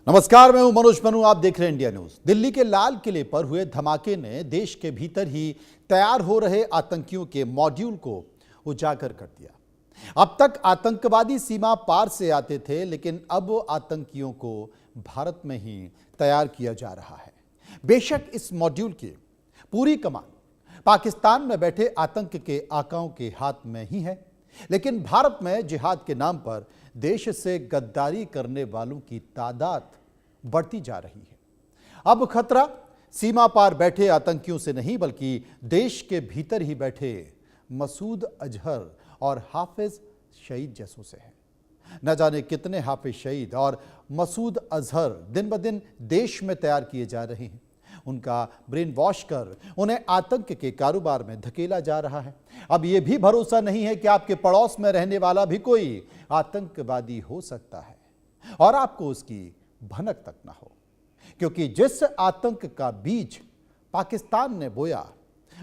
नमस्कार, मैं हूं मनोज मनु। आप देख रहे हैं इंडिया न्यूज। दिल्ली के लाल किले पर हुए धमाके ने देश के भीतर ही तैयार हो रहे आतंकियों के मॉड्यूल को उजागर कर दिया। अब तक आतंकवादी सीमा पार से आते थे, लेकिन अब आतंकियों को भारत में ही तैयार किया जा रहा है। बेशक इस मॉड्यूल की पूरी कमान पाकिस्तान में बैठे आतंक के आकाओं के हाथ में ही है, लेकिन भारत में जिहाद के नाम पर देश से गद्दारी करने वालों की तादाद बढ़ती जा रही है। अब खतरा सीमा पार बैठे आतंकियों से नहीं, बल्कि देश के भीतर ही बैठे मसूद अजहर और हाफिज सईद जैसों से है। न जाने कितने हाफिज सईद और मसूद अजहर दिन ब दिन देश में तैयार किए जा रहे हैं। उनका ब्रेन वॉश कर उन्हें आतंक के कारोबार में धकेला जा रहा है। अब यह भी भरोसा नहीं है कि आपके पड़ोस में रहने वाला भी कोई आतंकवादी हो सकता है और आपको उसकी भनक तक ना हो, क्योंकि जिस आतंक का बीज पाकिस्तान ने बोया,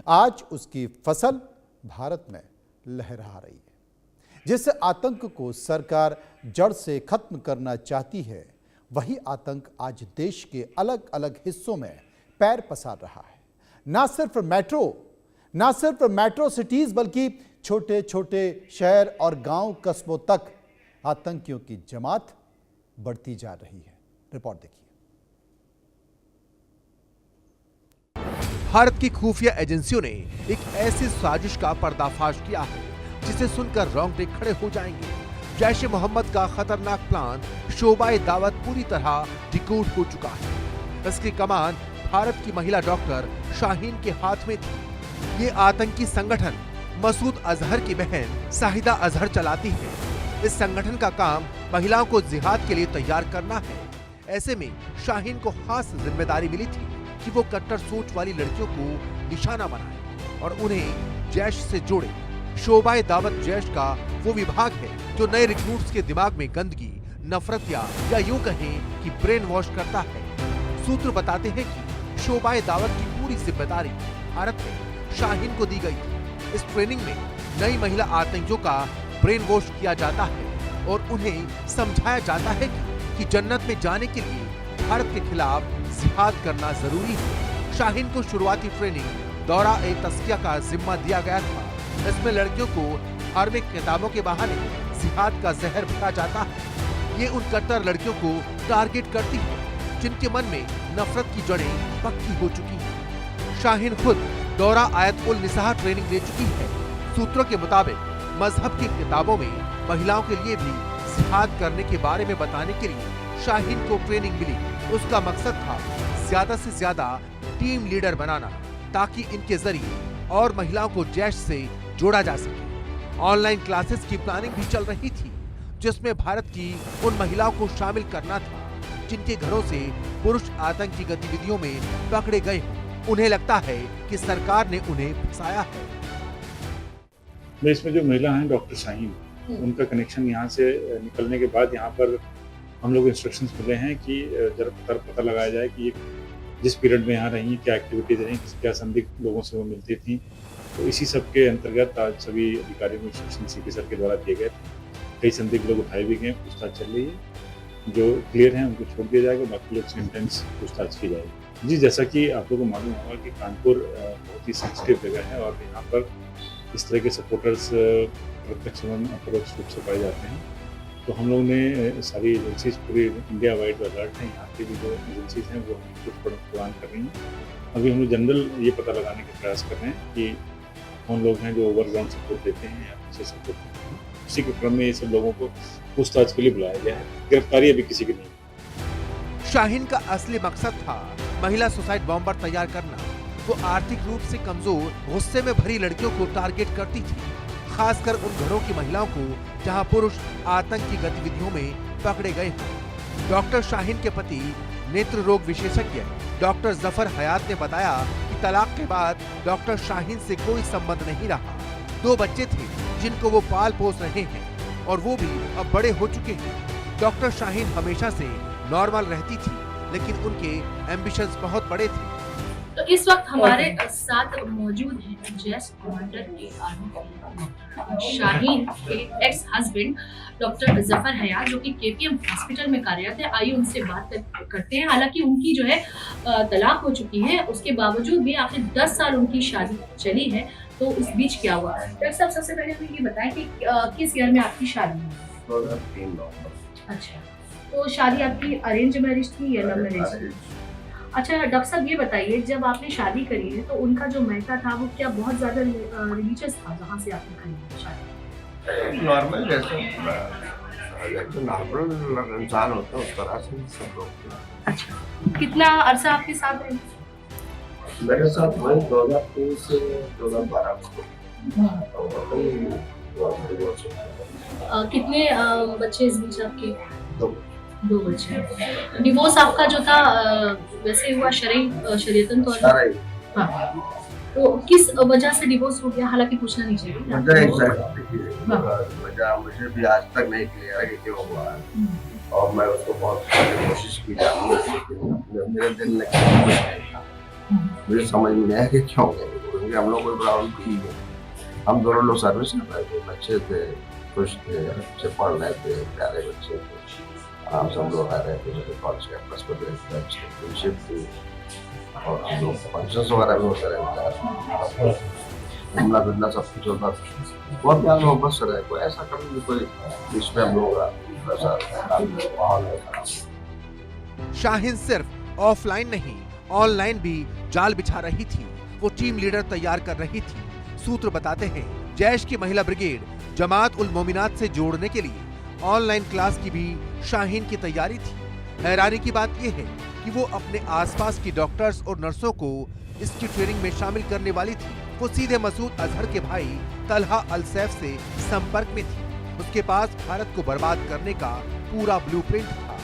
आज उसकी फसल भारत में लहरा रही है। जिस आतंक को सरकार जड़ से खत्म करना चाहती है, वही आतंक आज देश के अलग अलग हिस्सों में पैर पसार रहा है। ना सिर्फ मेट्रो सिटीज, बल्कि छोटे छोटे शहर और गांव कस्बों तक आतंकियों की जमात बढ़ती जा रही है। रिपोर्ट देखिए। भारत की खुफिया एजेंसियों ने एक ऐसी साजिश का पर्दाफाश किया है जिसे सुनकर रोंगटे खड़े हो जाएंगे। जैश ए मोहम्मद का खतरनाक प्लान शोबाए दावत पूरी तरह डिकोड हो चुका है। इसकी कमान भारत की महिला डॉक्टर शाहीन के हाथ में थी। ये आतंकी संगठन मसूद अजहर की बहन शाहिदा अजहर चलाती है। इस संगठन का काम महिलाओं को जिहाद के लिए तैयार करना है। ऐसे में शाहीन को खास जिम्मेदारी मिली थी कि वो कट्टर सोच वाली लड़कियों को निशाना बनाए और उन्हें जैश से जोड़े। शोबाए दावत जैश का वो विभाग है जो नए रिक्रूट्स के दिमाग में गंदगी, नफरत या यूं कहें कि ब्रेन वॉश करता है। सूत्र बताते हैं कि शोबाए दावत की पूरी जिम्मेदारी भारत में शाहीन को दी गई थी। इस ट्रेनिंग में नई महिला आतंकियों का ब्रेन वॉश किया जाता है और उन्हें समझाया जाता है कि जन्नत में जाने के लिए भारत के खिलाफ जिहाद करना जरूरी है। शाहीन को शुरुआती ट्रेनिंग दौरा ए तस्किया का जिम्मा दिया गया था। इसमें लड़कियों को धार्मिक किताबों के बहाने जिहाद का जहर भरा जाता है। ये उन कट्टर लड़कियों को टारगेट करती है जिनके मन में नफरत की जड़ें पक्की हो चुकी हैं। शाहीन खुद दौरा आयत उल निसाह ट्रेनिंग ले चुकी है। सूत्रों के मुताबिक मजहब की किताबों में महिलाओं के लिए भी जिहाद करने के बारे में बताने के लिए शाहीन को ट्रेनिंग मिली। उसका मकसद था ज्यादा से ज्यादा टीम लीडर बनाना, ताकि इनके जरिए और महिलाओं को जैश से जोड़ा जा सके। ऑनलाइन क्लासेस की प्लानिंग भी चल रही थी, जिसमें भारत की उन महिलाओं को शामिल करना था जिनके घरों से पुरुष आतंकी गतिविधियों में पकड़े गए हों। उन्हें लगता है कि सरकार ने उन्हें फंसाया है। इसमें जो महिला हैं डॉक्टर शाहीन, उनका कनेक्शन यहाँ से निकलने के बाद यहाँ पर हम लोग इंस्ट्रक्शंस मिले हैं कि जरा पता लगाया जाए कि जिस पीरियड में यहाँ रही, क्या एक्टिविटीज रही, क्या संदिग्ध लोगों से वो मिलती थी। तो इसी सब के अंतर्गत आज सभी अधिकारियों को इंस्ट्रक्शन सीपी सर के द्वारा दिए गए। कई संदिग्ध लोग उठाए भी गए, पूछताछ चल रही है। जो क्लियर हैं उनको छोड़ दिया जाएगा, बाकी लोग से इंटेंस पूछताछ की जाएगी। जी, जैसा कि आप लोगों को मालूम होगा कि कानपुर बहुत ही सेंसिटिव जगह है और यहाँ पर इस तरह के सपोर्टर्स प्रत्यक्ष एवं अपरोक्ष रूप से पाए जाते हैं। तो हम लोग ने सारी एजेंसीज पूरी इंडिया वाइड अलर्ट हैं। यहाँ की भी जो एजेंसीज हैं वो हमें कुछ प्रदान कर रही हैं। अभी हम लोग जनरल ये पता लगाने का प्रयास कर रहे हैं कि कौन लोग हैं जो ओवरग्राउंड सपोर्ट देते हैं या पीछे सपोर्ट देते हैं। इसी के क्रम में ये सब लोगों को पूछताछ के लिए बुलाया गया है। गिरफ्तारी अभी किसी की नहीं। शाहीन का असली मकसद था महिला सुसाइड बॉम्बर तैयार करना। वो आर्थिक रूप से कमजोर, गुस्से में भरी लड़कियों को टारगेट करती थी, खासकर उन घरों की महिलाओं को जहां पुरुष आतंकी गतिविधियों में पकड़े गए हैं। डॉक्टर शाहीन के पति नेत्र रोग विशेषज्ञ डॉक्टर जफर हयात ने बताया कि तलाक के बाद डॉक्टर शाहीन से कोई संबंध नहीं रहा। 2 बच्चे थे जिनको वो पाल पोस रहे हैं और वो भी अब बड़े हो चुके हैं। डॉक्टर शाहीन हमेशा से नॉर्मल रहती थी, लेकिन उनके एम्बिशंस बहुत बड़े थे। तो इस वक्त हमारे साथ मौजूद हैं जेएस कमांडर के आर्मी शाहीन के एक्स हस्बैंड डॉक्टर जफर हयात, जो कि केपीएम हॉस्पिटल में कार्यरत है। आइए उनसे बात करते हैं। हालांकि उनकी जो है तलाक हो चुकी है, उसके बावजूद भी आखिर 10 साल उनकी शादी चली है। तो इस बीच क्या हुआ? डॉक्टर साहब, सबसे पहले हमें ये बताएं कि किस ईयर में आपकी शादी हुई? 2003 अच्छा, तो शादी आपकी अरेंज मैरिज थी या लव मैरिज? अच्छा डॉक्टर साहब, ये बताइए, जब आपने शादी करी है तो उनका जो मायका था वो क्या बहुत ज्यादा रिलीजियस था जहाँ से आपने करी है शादी? नॉर्मल जैसे जो नॉर्मल इंसान होता है उस तरह से सब लोग। अच्छा, कितना अरसा आपके साथ रहे? मेरे साथ वही 2003 से 2012 कितने बच्चे इस बीच आपके? तो 2 बच्चे। डिवोर्स आपका जो था वैसे हुआ शरीयतन तौर पर? हाँ, तो किस वजह से डिवोर्स हो गया? हालांकि पूछना नहीं चाहिए। वजह मुझे भी आज तक नहीं क्लियर है कि क्यों हुआ है, और मैं उसको बहुत कोशिश की मेरे दिल में कुछ नहीं था, मुझे समझ में नहीं आया कि क्यों गए, क्योंकि हम लोग कोई प्रॉब्लम थी नहीं। हम दोनों लोग सर्विस में रहे थे, बच्चे थे, खुश थे, अच्छे पढ़ रहे थे, प्यारे बच्चे थे, आराम से हम लोग रह रहे थे। जैसे कॉलेज कैंपस पर अच्छी फ्रेंडशिप थी, और हम लोग फंक्शंस वगैरह भी होते रहते थे, घूमना फिरना सब कुछ होता था। बहुत प्यार मोहब्बत से रहे, कोई ऐसा कभी कोई बीच में हम लोग शाहीन सिर्फ ऑफलाइन नहीं, ऑनलाइन भी जाल बिछा रही थी। वो टीम लीडर तैयार कर रही थी। सूत्र बताते हैं जैश की महिला ब्रिगेड जमात उल मोमिनात से जोड़ने के लिए ऑनलाइन क्लास की भी शाहीन की तैयारी थी। हैरानी की बात यह है कि वो अपने आसपास की डॉक्टर्स और नर्सों को इसकी ट्रेनिंग में शामिल करने वाली थी। वो सीधे मसूद अजहर के भाई तलहा अल सैफ से संपर्क में थी। उसके पास भारत को बर्बाद करने का पूरा ब्लूप्रिंट था।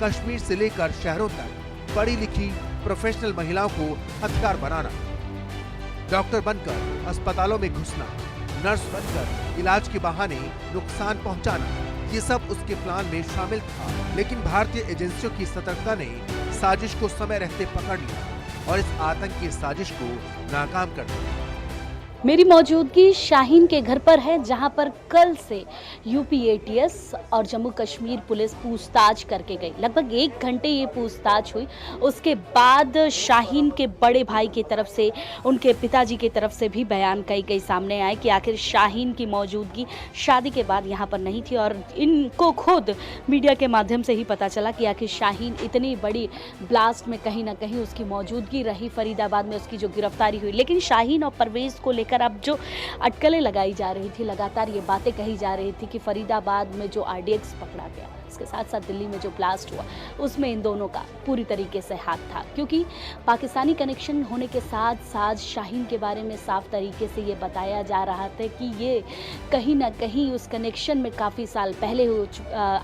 कश्मीर से लेकर शहरों तक पढ़ी लिखी प्रोफेशनल महिलाओं को हथियार बनाना, डॉक्टर बनकर अस्पतालों में घुसना, नर्स बनकर इलाज के बहाने नुकसान पहुंचाना, ये सब उसके प्लान में शामिल था। लेकिन भारतीय एजेंसियों की सतर्कता ने साजिश को समय रहते पकड़ लिया और इस आतंकी साजिश को नाकाम कर दिया। मेरी मौजूदगी शाहीन के घर पर है, जहां पर कल से यूपी एटीएस और जम्मू कश्मीर पुलिस पूछताछ करके गई। लगभग 1 घंटे ये पूछताछ हुई। उसके बाद शाहीन के बड़े भाई की तरफ से, उनके पिताजी की तरफ से भी बयान कई सामने आए कि आखिर शाहीन की मौजूदगी शादी के बाद यहाँ पर नहीं थी, और इनको खुद मीडिया के माध्यम से ही पता चला कि आखिर शाहीन इतनी बड़ी ब्लास्ट में कहीं ना कहीं उसकी मौजूदगी रही, फरीदाबाद में उसकी जो गिरफ्तारी हुई। लेकिन शाहीन और परवेज को लेकर अब जो अटकलें लगाई जा रही थी, लगातार ये बातें कही जा रही थी कि फरीदाबाद में जो आरडीएक्स पकड़ा गया, इसके साथ साथ दिल्ली में जो ब्लास्ट हुआ, उसमें इन दोनों का पूरी तरीके से हाथ था। क्योंकि पाकिस्तानी कनेक्शन होने के साथ साथ शाहीन के बारे में साफ तरीके से ये बताया जा रहा था कि ये कहीं ना कहीं उस कनेक्शन में काफ़ी साल पहले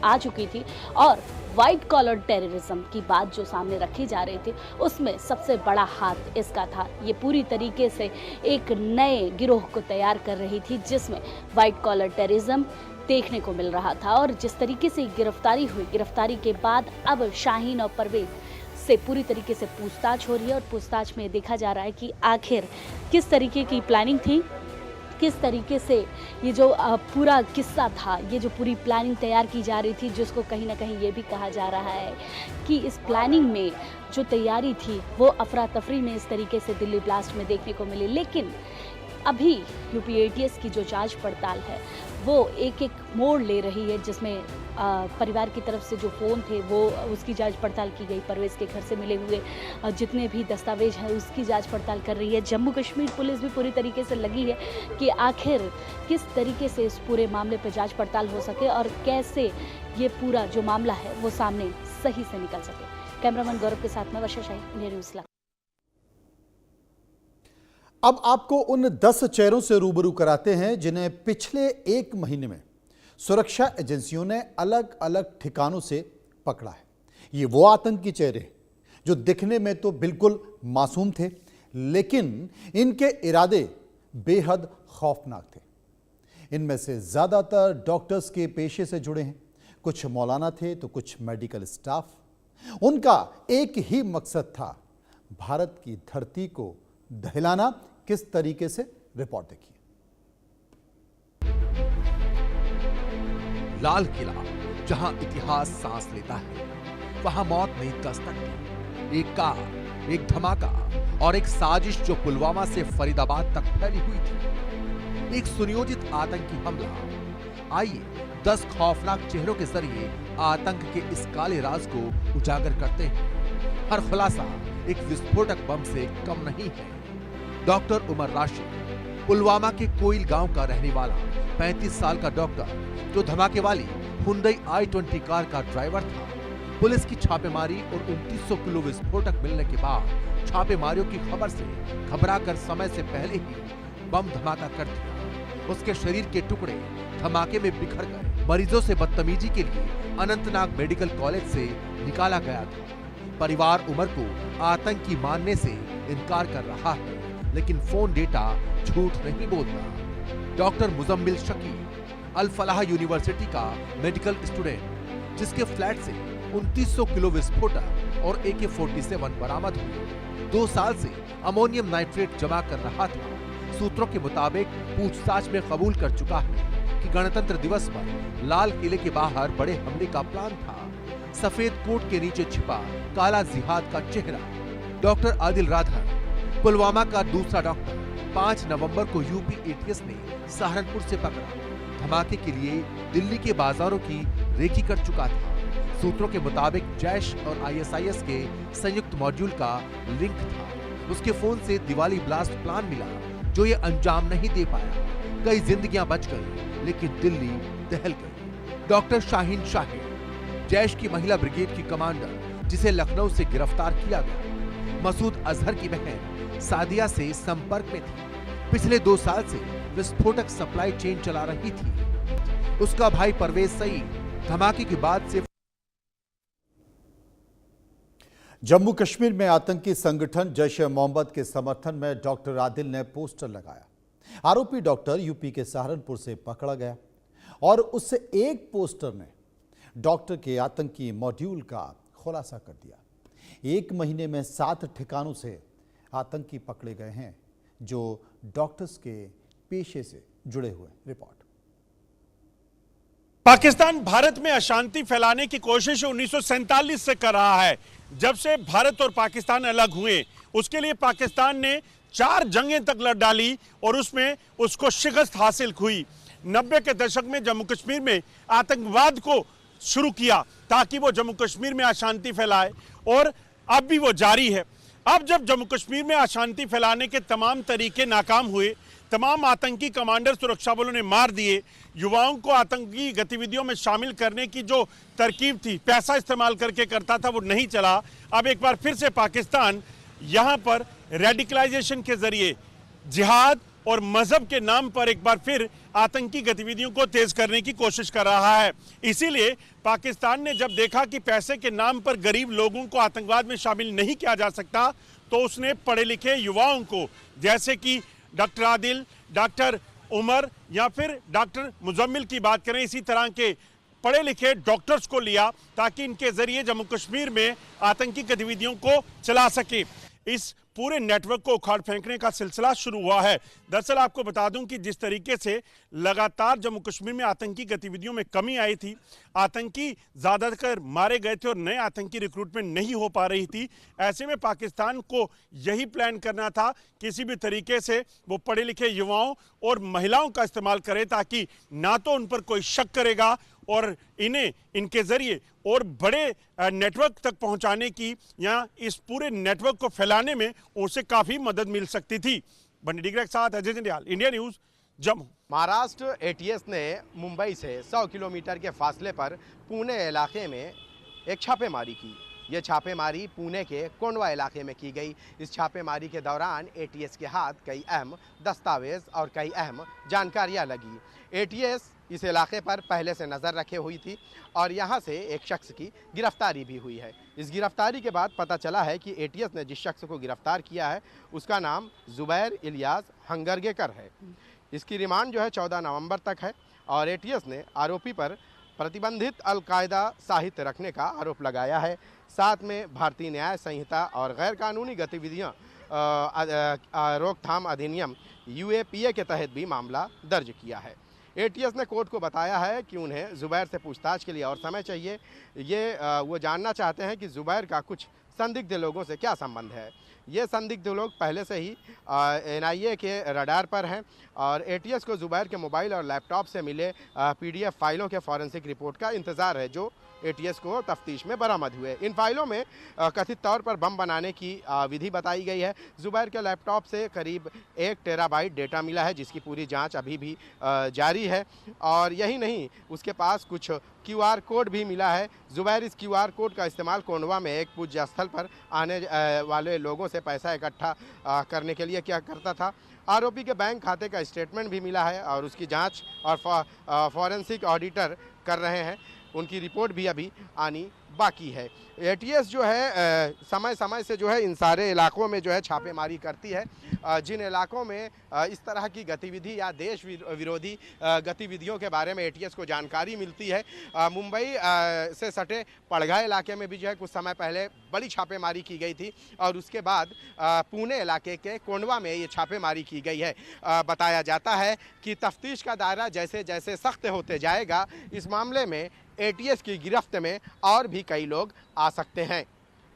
आ चुकी थी, और वाइट कॉलर टेररिज्म की बात जो सामने रखी जा रही थी उसमें सबसे बड़ा हाथ इसका था। ये पूरी तरीके से एक नए गिरोह को तैयार कर रही थी, जिसमें वाइट कॉलर टेररिज्म देखने को मिल रहा था। और जिस तरीके से गिरफ्तारी हुई, गिरफ्तारी के बाद अब शाहीन और परवेज से पूरी तरीके से पूछताछ हो रही है, और पूछताछ में देखा जा रहा है कि आखिर किस तरीके की प्लानिंग थी, किस तरीके से ये जो पूरा किस्सा था, ये जो पूरी प्लानिंग तैयार की जा रही थी, जिसको कहीं ना कहीं ये भी कहा जा रहा है कि इस प्लानिंग में जो तैयारी थी वो अफरा तफरी में इस तरीके से दिल्ली ब्लास्ट में देखने को मिली। लेकिन अभी यूपी एटीएस की जो जांच पड़ताल है वो एक मोड़ ले रही है, जिसमें परिवार की तरफ से जो फ़ोन थे वो उसकी जांच पड़ताल की गई। परवेज के घर से मिले हुए जितने भी दस्तावेज हैं उसकी जांच पड़ताल कर रही है। जम्मू कश्मीर पुलिस भी पूरी तरीके से लगी है कि आखिर किस तरीके से इस पूरे मामले पर जांच पड़ताल हो सके और कैसे ये पूरा जो मामला है वो सामने सही से निकल सके। कैमरामैन गौरव के साथ में वर्षा शाही, इंडिया न्यूज़। अब आपको उन 10 चेहरों से रूबरू कराते हैं जिन्हें पिछले 1 महीने में सुरक्षा एजेंसियों ने अलग अलग ठिकानों से पकड़ा है। ये वो आतंकी चेहरे जो दिखने में तो बिल्कुल मासूम थे, लेकिन इनके इरादे बेहद खौफनाक थे। इनमें से ज़्यादातर डॉक्टर्स के पेशे से जुड़े हैं, कुछ मौलाना थे तो कुछ मेडिकल स्टाफ। उनका एक ही मकसद था, भारत की धरती को दहलाना किस तरीके से, रिपोर्ट देखिए। लाल किला जहां इतिहास सांस लेता है, वहां मौत ने दस्तक दी। एक कार, एक धमाका और एक साजिश जो पुलवामा से फरीदाबाद तक फैली हुई थी। एक सुनियोजित आतंकी हमला। आइए 10 खौफनाक चेहरों के जरिए आतंक के इस काले राज को उजागर करते हैं। हर खुलासा एक विस्फोटक बम से कम नहीं है। डॉक्टर उमर राशिद, पुलवामा के कोइल गांव का रहने वाला 35 साल का डॉक्टर, जो धमाके वाली हुंडई i20 कार का ड्राइवर था। पुलिस की छापेमारी और 2900 किलो विस्फोटक मिलने के बाद छापेमारियों की खबर से घबराकर समय से पहले ही बम धमाका कर दिया। उसके शरीर के टुकड़े धमाके में बिखर गए। मरीजों से बदतमीजी के लिए अनंतनाग मेडिकल कॉलेज से निकाला गया था। परिवार उमर को आतंकी मानने से इनकार कर रहा है, लेकिन फोन डेटा झूठ नहीं बोलता। डॉक्टर मुजम्मिल शकील, अल फलाह यूनिवर्सिटी का मेडिकल स्टूडेंट, जिसके फ्लैट से 2900 किलो विस्फोटक और AK-47 बरामद हुए, 2 साल से अमोनियम नाइट्रेट जमा कर रहा था। सूत्रों के मुताबिक पूछताछ में कबूल कर चुका है कि गणतंत्र दिवस पर लाल किले के बाहर बड़े हमले का प्लान था। सफेद कोट के नीचे छिपा काला जिहाद का चेहरा। डॉक्टर आदिल राधर, पुलवामा का दूसरा डॉक्टर, 5 नवंबर को यूपी ATS ने सहारनपुर से पकड़ा। धमाके के लिए दिल्ली के बाजारों की रेकी कर चुका था। सूत्रों के मुताबिक जैश और ISIS के संयुक्त मॉड्यूल का लिंक था। उसके फोन से दिवाली ब्लास्ट प्लान मिला, जो ये अंजाम नहीं दे पाया। कई जिंदगियां बच गई, लेकिन दिल्ली दहल गई। डॉक्टर शाहीन शाहिद, जैश की महिला ब्रिगेड की कमांडर, जिसे लखनऊ से गिरफ्तार किया गया। मसूद अजहर की बहन सादिया से संपर्क में थी। पिछले 2 साल से विस्फोटक सप्लाई चेन चला रही थी। उसका भाई परवेज सईद धमाके के बाद से जम्मू कश्मीर में आतंकी संगठन जैश-ए-मोहम्मद के समर्थन में डॉक्टर आदिल ने पोस्टर लगाया। आरोपी डॉक्टर यूपी के सहारनपुर से पकड़ा गया और उससे एक पोस्टर ने डॉक्टर के आतंकी मॉड्यूल का खुलासा कर दिया। 1 महीने में 7 ठिकानों से आतंकी पकड़े गए हैं जो डॉक्टर्स के पेशे से जुड़े हुए। रिपोर्ट। पाकिस्तान भारत में अशांति फैलाने की कोशिश 1947 से कर रहा है। जब से भारत और पाकिस्तान अलग हुए, उसके लिए पाकिस्तान ने 4 जंगें तक लड़ डाली और उसमें उसको शिकस्त हासिल हुई। 90 के दशक में जम्मू कश्मीर में आतंकवाद को शुरू किया ताकि वो जम्मू कश्मीर में अशांति फैलाए, और अब भी वो जारी है। अब जब जम्मू कश्मीर में अशांति फैलाने के तमाम तरीके नाकाम हुए, तमाम आतंकी कमांडर सुरक्षा बलों ने मार दिए, युवाओं को आतंकी गतिविधियों में शामिल करने की जो तरकीब थी, पैसा इस्तेमाल करके करता था, वो नहीं चला। अब एक बार फिर से पाकिस्तान यहाँ पर रेडिकलाइजेशन के जरिए जिहाद और मजहब के नाम पर एक बार फिर आतंकी गतिविधियों को तेज करने की कोशिश कर रहा है। इसीलिए पाकिस्तान ने जब देखा कि पैसे के नाम पर गरीब लोगों को आतंकवाद में शामिल नहीं किया जा सकता, तो उसने पढ़े लिखे युवाओं को, जैसे कि डॉक्टर आदिल, डॉक्टर उमर या फिर डॉक्टर मुजम्मिल की बात करें, इसी तरह के पढ़े लिखे डॉक्टर्स को लिया ताकि इनके जरिए जम्मू कश्मीर में आतंकी गतिविधियों को चला सके। इस पूरे नेटवर्क को उखाड़ फेंकने का सिलसिला शुरू हुआ है। दरअसल आपको बता दूं कि जिस तरीके से लगातार जम्मू कश्मीर में आतंकी गतिविधियों में कमी आई थी, आतंकी ज़्यादातर मारे गए थे और नए आतंकी रिक्रूटमेंट नहीं हो पा रही थी, ऐसे में पाकिस्तान को यही प्लान करना था किसी भी तरीके से वो पढ़े लिखे युवाओं और महिलाओं का इस्तेमाल करे, ताकि ना तो उन पर कोई शक करेगा और इन्हें इनके जरिए और बड़े नेटवर्क तक पहुंचाने की या इस पूरे नेटवर्क को फैलाने में उसे काफ़ी मदद मिल सकती थी। बंडी डिग्रा के साथ Ajay Jandial, India news, Jammu. Maharashtra ATS ने मुंबई से 100 किलोमीटर के फासले पर पुणे इलाके में एक छापेमारी की। ये छापेमारी पुणे के कोंडवा इलाके में की गई। इस छापेमारी के दौरान ATS के हाथ कई अहम दस्तावेज और कई अहम जानकारियां लगी। ATS इस इलाके पर पहले से नज़र रखे हुई थी और यहाँ से एक शख्स की गिरफ्तारी भी हुई है। इस गिरफ्तारी के बाद पता चला है कि ATS ने जिस शख्स को गिरफ्तार किया है उसका नाम जुबैर इलियास हंगरगेकर है। इसकी रिमांड जो है 14 नवंबर तक है और ATS ने आरोपी पर प्रतिबंधित अलकायदा साहित्य रखने का आरोप लगाया है। साथ में भारतीय न्याय संहिता और गैर कानूनी गतिविधियां रोकथाम अधिनियम UAPA के तहत भी मामला दर्ज किया है। ATS ने कोर्ट को बताया है कि उन्हें जुबैर से पूछताछ के लिए और समय चाहिए। वो जानना चाहते हैं कि जुबैर का कुछ संदिग्ध लोगों से क्या संबंध है। ये संदिग्ध लोग पहले से ही NIA के रडार पर हैं और ATS को जुबैर के मोबाइल और लैपटॉप से मिले PDF फाइलों के फॉरेंसिक रिपोर्ट का इंतज़ार है, जो ATS को तफ्तीश में बरामद हुए। इन फाइलों में कथित तौर पर बम बनाने की विधि बताई गई है। जुबैर के लैपटॉप से करीब 1 टेराबाइट डेटा मिला है, जिसकी पूरी जांच अभी भी जारी है। और यही नहीं, उसके पास कुछ QR कोड भी मिला है। जुबैर इस QR कोड का इस्तेमाल कोंडवा में एक पूज्य स्थल पर आने वाले लोगों से पैसा इकट्ठा करने के लिए क्या करता था। आरोपी के बैंक खाते का स्टेटमेंट भी मिला है और उसकी जांच और फॉरेंसिक ऑडिटर कर रहे हैं। उनकी रिपोर्ट भी अभी आनी बाकी है। ATS जो है समय समय से जो है इन सारे इलाकों में जो है छापेमारी करती है। जिन इलाकों में इस तरह की गतिविधि या देश विरोधी गतिविधियों के बारे में ATS को जानकारी मिलती है, मुंबई से सटे पड़घा इलाके में भी जो है कुछ समय पहले बड़ी छापेमारी की गई थी और उसके बाद पुणे इलाके के कोंडवा में ये छापेमारी की गई है। बताया जाता है कि तफ्तीश का दायरा जैसे जैसे सख्त होते जाएगा, इस मामले में ATS की गिरफ्त में और भी कई लोग आ सकते हैं।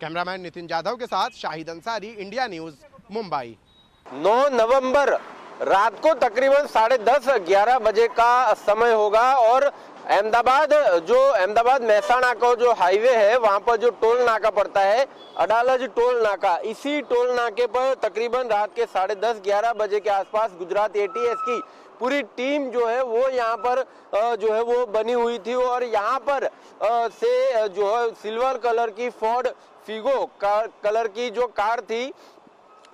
कैमरामैन नितिन जाधव के साथ शाहिद अंसारी, इंडिया न्यूज़, मुंबई। 9 नवंबर रात को तकरीबन 10:30-11 बजे का समय होगा और अहमदाबाद मेहसाणा का जो हाईवे है, वहां पर जो टोल नाका पड़ता है, अडालज टोल नाका, इसी टोल नाके पर तकरीबन रात के 10:30-11 बजे के आसपास गुजरात ATS की पूरी टीम जो है वो यहाँ पर जो है वो बनी हुई थी और यहाँ पर से जो है सिल्वर कलर की फोर्ड फिगो कलर की जो कार थी,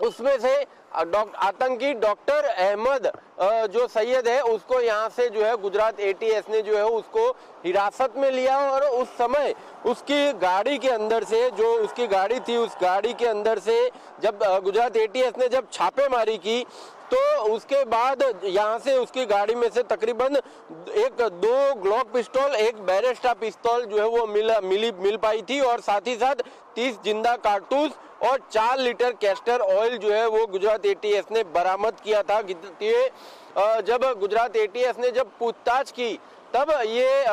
उसमें से आतंकी डॉक्टर अहमद जो सैयद है, उसको यहाँ से जो है गुजरात ATS ने जो है उसको हिरासत में लिया और उस समय उसकी गाड़ी के अंदर से, जो उसकी गाड़ी थी, उस गाड़ी के अंदर से जब गुजरात ATS ने जब छापेमारी की तो उसके बाद यहाँ से उसकी गाड़ी में से तकरीबन 2 ग्लॉक पिस्तौल, 1 बैरेस्टा पिस्तौल जो है वो मिल पाई थी और साथ ही साथ 30 जिंदा कारतूस और 4 लीटर कैस्टर ऑयल जो है वो गुजरात ATS ने बरामद किया था। जब गुजरात ATS ने जब पूछताछ की तब ये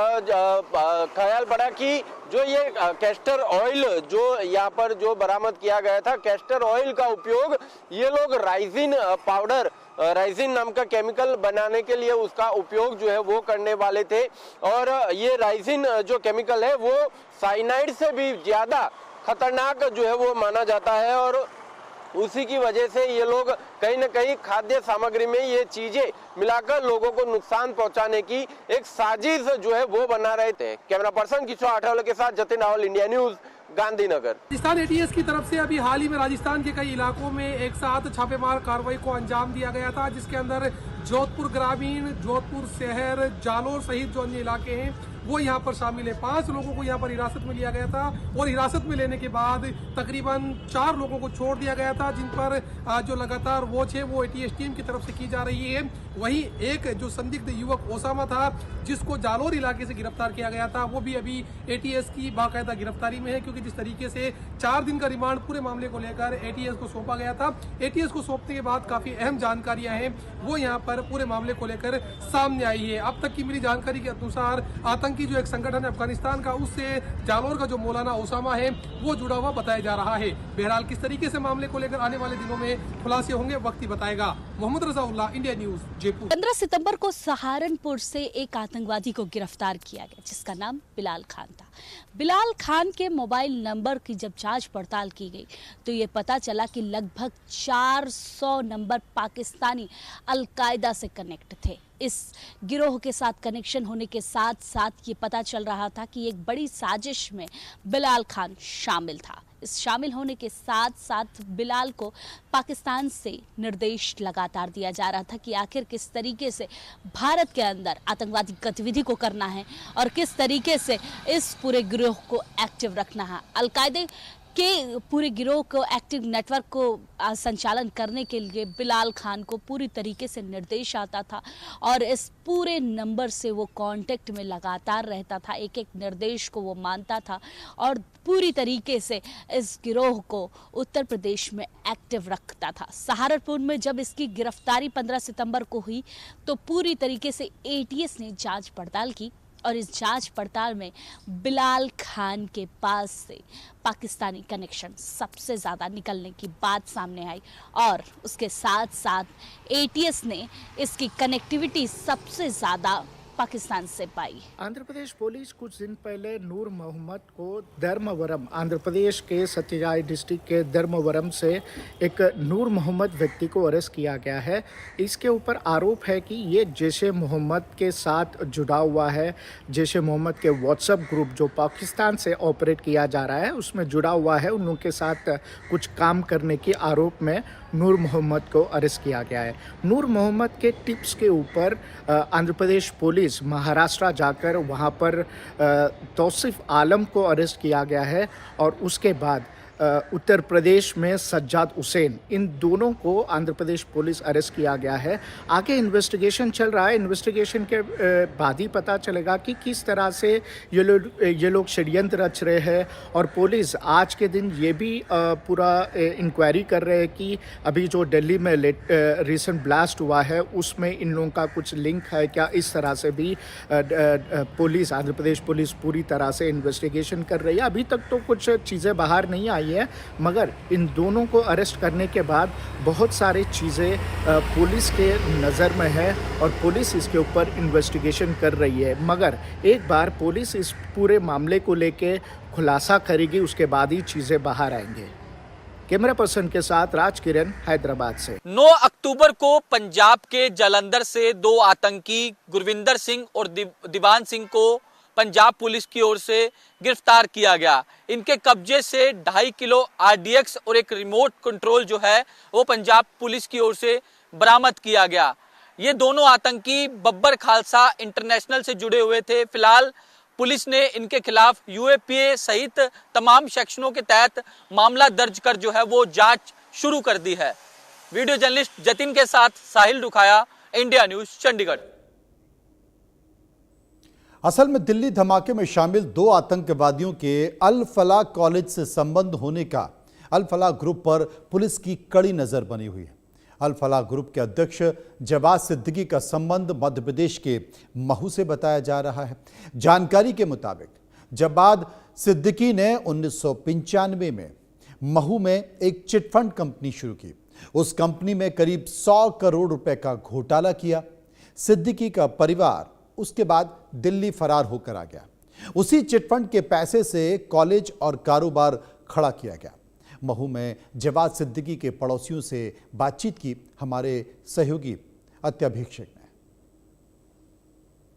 ख्याल पड़ा कि जो ये कैस्टर ऑयल जो यहाँ पर जो बरामद किया गया था, कैस्टर ऑयल का उपयोग ये लोग राइजिन नाम का केमिकल बनाने के लिए उसका उपयोग जो है वो करने वाले थे और ये राइजिन जो केमिकल है वो साइनाइड से भी ज्यादा खतरनाक जो है वो माना जाता है और उसी की वजह से ये लोग कहीं न कहीं खाद्य सामग्री में ये चीजें मिलाकर लोगों को नुकसान पहुंचाने की एक साजिश जो है वो बना रहे थे। कैमरा पर्सन किशोर आठवले के साथ Jatin Rawal, India news, Gandhinagar. Rajasthan ATS की तरफ से अभी हाल ही में राजस्थान के कई इलाकों में एक साथ छापेमार कार्रवाई को अंजाम दिया गया था, जिसके अंदर जोधपुर ग्रामीण, जोधपुर शहर, जालोर सहित जो अन्य इलाके हैं वो यहाँ पर शामिल है। 5 लोगों को यहाँ पर हिरासत में लिया गया था और हिरासत में लेने के बाद तकरीबन 4 लोगों को छोड़ दिया गया था, जिन पर जो लगातार वॉच है वो ATS टीम की तरफ से की जा रही है। वहीं एक जो संदिग्ध युवक ओसामा था, जिसको जालोर इलाके से गिरफ्तार किया गया था, वो भी अभी ATS की बाकायदा गिरफ्तारी में है, क्योंकि जिस तरीके से 4 दिन का रिमांड पूरे मामले को लेकर ATS को सौंपा गया था, ATS को सौंपने के बाद काफी अहम जानकारियां हैं वो यहाँ पर पूरे मामले को लेकर सामने आई है। अब तक की मिली जानकारी के अनुसार आतंकी जो एक संगठन है अफगानिस्तान का, उससे जालोर का जो मौलाना ओसामा है वो जुड़ा हुआ बताया जा रहा है। बहरहाल किस तरीके से मामले को लेकर आने वाले दिनों में खुलासे होंगे, वक्त ही बताएगा। Mohammad Razaullah, India News, Jaipur. 15 सितंबर को सहारनपुर से एक आतंकवादी को गिरफ्तार किया गया, जिसका नाम बिलाल खान था। बिलाल खान के मोबाइल नंबर की जब जांच पड़ताल की गई तो ये पता चला कि लगभग 400 नंबर पाकिस्तानी अलकायदा से कनेक्ट थे। इस गिरोह के साथ कनेक्शन होने के साथ साथ ये पता चल रहा था कि एक बड़ी साजिश में बिलाल खान शामिल था। इस शामिल होने के साथ साथ बिलाल को पाकिस्तान से निर्देश लगातार दिया जा रहा था कि आखिर किस तरीके से भारत के अंदर आतंकवादी गतिविधि को करना है और किस तरीके से इस पूरे गिरोह को एक्टिव रखना है। अलकायदे के पूरे गिरोह को, एक्टिव नेटवर्क को संचालन करने के लिए बिलाल खान को पूरी तरीके से निर्देश आता था और इस पूरे नंबर से वो कांटेक्ट में लगातार रहता था, एक एक निर्देश को वो मानता था और पूरी तरीके से इस गिरोह को उत्तर प्रदेश में एक्टिव रखता था। सहारनपुर में जब इसकी गिरफ्तारी 15 सितंबर को हुई तो पूरी तरीके से एटीएस ने जांच पड़ताल की और इस जांच पड़ताल में बिलाल खान के पास से पाकिस्तानी कनेक्शन सबसे ज़्यादा निकलने की बात सामने आई और उसके साथ साथ एटीएस ने इसकी कनेक्टिविटी सबसे ज़्यादा पाकिस्तान से पाई। आंध्र प्रदेश पुलिस कुछ दिन पहले नूर मोहम्मद को धर्मवरम, आंध्र प्रदेश के सत्यसाई डिस्ट्रिक्ट के धर्मवरम से एक नूर मोहम्मद व्यक्ति को अरेस्ट किया गया है। इसके ऊपर आरोप है कि ये जैश ए मोहम्मद के साथ जुड़ा हुआ है। जैश ए मोहम्मद के व्हाट्सएप ग्रुप जो पाकिस्तान से ऑपरेट किया जा रहा है उसमें जुड़ा हुआ है। उनके साथ कुछ काम करने के आरोप में नूर मोहम्मद को अरेस्ट किया गया है। नूर मोहम्मद के टिप्स के ऊपर आंध्र प्रदेश पुलिस महाराष्ट्र जाकर वहां पर तौसीफ आलम को अरेस्ट किया गया है और उसके बाद उत्तर प्रदेश में सज्जाद हुसैन, इन दोनों को आंध्र प्रदेश पुलिस अरेस्ट किया गया है। आगे इन्वेस्टिगेशन चल रहा है। इन्वेस्टिगेशन के बाद ही पता चलेगा कि किस तरह से ये लोग षड्यंत्र रच रहे हैं और पुलिस आज के दिन ये भी पूरा इंक्वायरी कर रहे हैं कि अभी जो दिल्ली में रिसेंट ब्लास्ट हुआ है उसमें इन लोगों का कुछ लिंक है क्या। इस तरह से भी पुलिस, आंध्र प्रदेश पुलिस पूरी तरह से इन्वेस्टिगेशन कर रही है। अभी तक तो कुछ चीज़ें बाहर नहीं आई है मगर इन दोनों को अरेस्ट करने के बाद बहुत सारी चीज़ें पुलिस के नज़र में है और पुलिस इसके ऊपर इन्वेस्टिगेशन कर रही है। मगर एक बार पुलिस इस पूरे मामले को लेके खुलासा करेगी उसके बाद ही चीज़ें बाहर आएंगे। कैमरा पर्सन के साथ राज किरण, हैदराबाद से। 9 अक्टूबर को पंजाब के जालंधर से 2 आतंकी गुरविंदर सिंह और दीवान सिंह को पंजाब पुलिस की ओर से गिरफ्तार किया गया। इनके कब्जे से 2.5 किलो RDX और एक रिमोट कंट्रोल जो है वो पंजाब पुलिस की ओर से बरामद किया गया। ये दोनों आतंकी बब्बर खालसा इंटरनेशनल से जुड़े हुए थे। फिलहाल पुलिस ने इनके खिलाफ UAPA सहित तमाम सेक्शनों के तहत मामला दर्ज कर जो है वो जांच शुरू कर दी है। वीडियो जर्नलिस्ट जतिन के साथ साहिल रुखाया, इंडिया न्यूज, चंडीगढ़। असल में दिल्ली धमाके में शामिल 2 आतंकवादियों के अल फलाह कॉलेज से संबंध होने का अल फलाह ग्रुप पर पुलिस की कड़ी नजर बनी हुई है। अल फलाह ग्रुप के अध्यक्ष जवाद सिद्दीकी का संबंध मध्य प्रदेश के महू से बताया जा रहा है। जानकारी के मुताबिक जवाद सिद्दीकी ने 1995 में महू में एक चिटफंड कंपनी शुरू की। उस कंपनी में करीब 100 करोड़ रुपए का घोटाला किया। सिद्दीकी का परिवार उसके बाद दिल्ली फरार होकर आ गया। उसी चिटफंड के पैसे से कॉलेज और कारोबार खड़ा किया गया। महू में जवाद सिद्दीकी के पड़ोसियों से बातचीत की हमारे सहयोगी अत्याभीक्षक ने।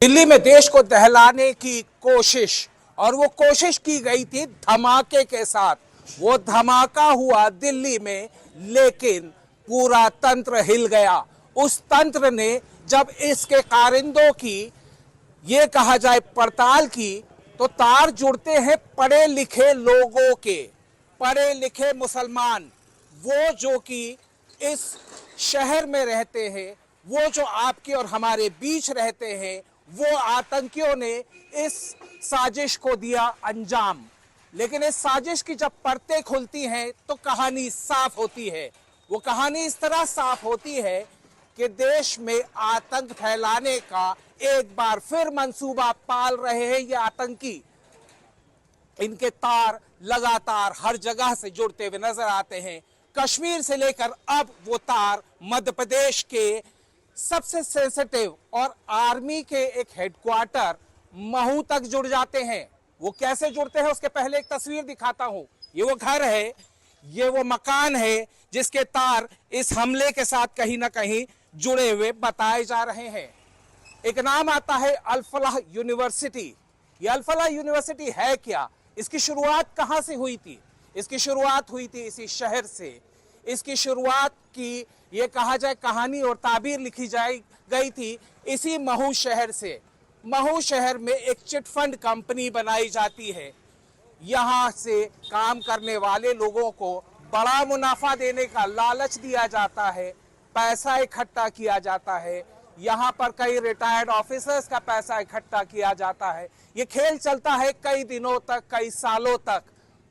दिल्ली में देश को दहलाने की कोशिश, और वो कोशिश की गई थी धमाके के साथ। वो धमाका हुआ दिल्ली में, लेकिन पूरा तंत्र हिल गया। उस तंत्र ने जब इसके कारिंदों की ये कहा जाए पड़ताल की तो तार जुड़ते हैं पढ़े लिखे लोगों के, पढ़े लिखे मुसलमान, वो जो कि इस शहर में रहते हैं, वो जो आपके और हमारे बीच रहते हैं, वो आतंकियों ने इस साजिश को दिया अंजाम। लेकिन इस साजिश की जब परतें खुलती हैं तो कहानी साफ होती है। वो कहानी इस तरह साफ होती है कि देश में आतंक फैलाने का एक बार फिर मंसूबा पाल रहे हैं ये आतंकी। इनके तार लगातार हर जगह से जुड़ते हुए नजर आते हैं। कश्मीर से लेकर अब वो तार मध्य प्रदेश के सबसे सेंसिटिव और आर्मी के एक हेडक्वार्टर महू तक जुड़ जाते हैं। वो कैसे जुड़ते हैं उसके पहले एक तस्वीर दिखाता हूं। ये वो घर है, ये वो मकान है जिसके तार इस हमले के साथ कहीं ना कहीं जुड़े हुए बताए जा रहे हैं। एक नाम आता है अल फलाह यूनिवर्सिटी। ये अल फलाह यूनिवर्सिटी है क्या? इसकी शुरुआत कहां से हुई थी? इसकी शुरुआत हुई थी इसी शहर से। इसकी शुरुआत की ये कहा जाए कहानी और ताबीर लिखी गई थी इसी महू शहर से। महू शहर में एक चिटफंड कंपनी बनाई जाती है। यहाँ से काम करने वाले लोगों को बड़ा मुनाफा देने का लालच दिया जाता है, पैसा इकट्ठा किया जाता है। यहाँ पर कई रिटायर्ड ऑफिसर्स का पैसा इकट्ठा किया जाता है। ये खेल चलता है कई दिनों तक, कई सालों तक।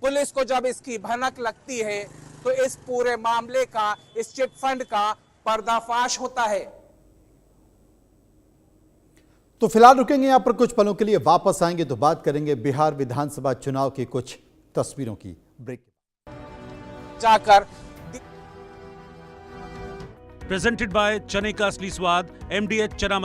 पुलिस को जब इसकी भनक लगती है तो इस पूरे मामले का, इस चिट फंड का पर्दाफाश होता है। तो फिलहाल रुकेंगे यहां पर कुछ पलों के लिए, वापस आएंगे तो बात करेंगे बिहार विधानसभा चुनाव की कुछ तस्वीरों की। ब्रेक जाकर प्रेजेंटेड बाय चने का असली स्वाद, MDH चना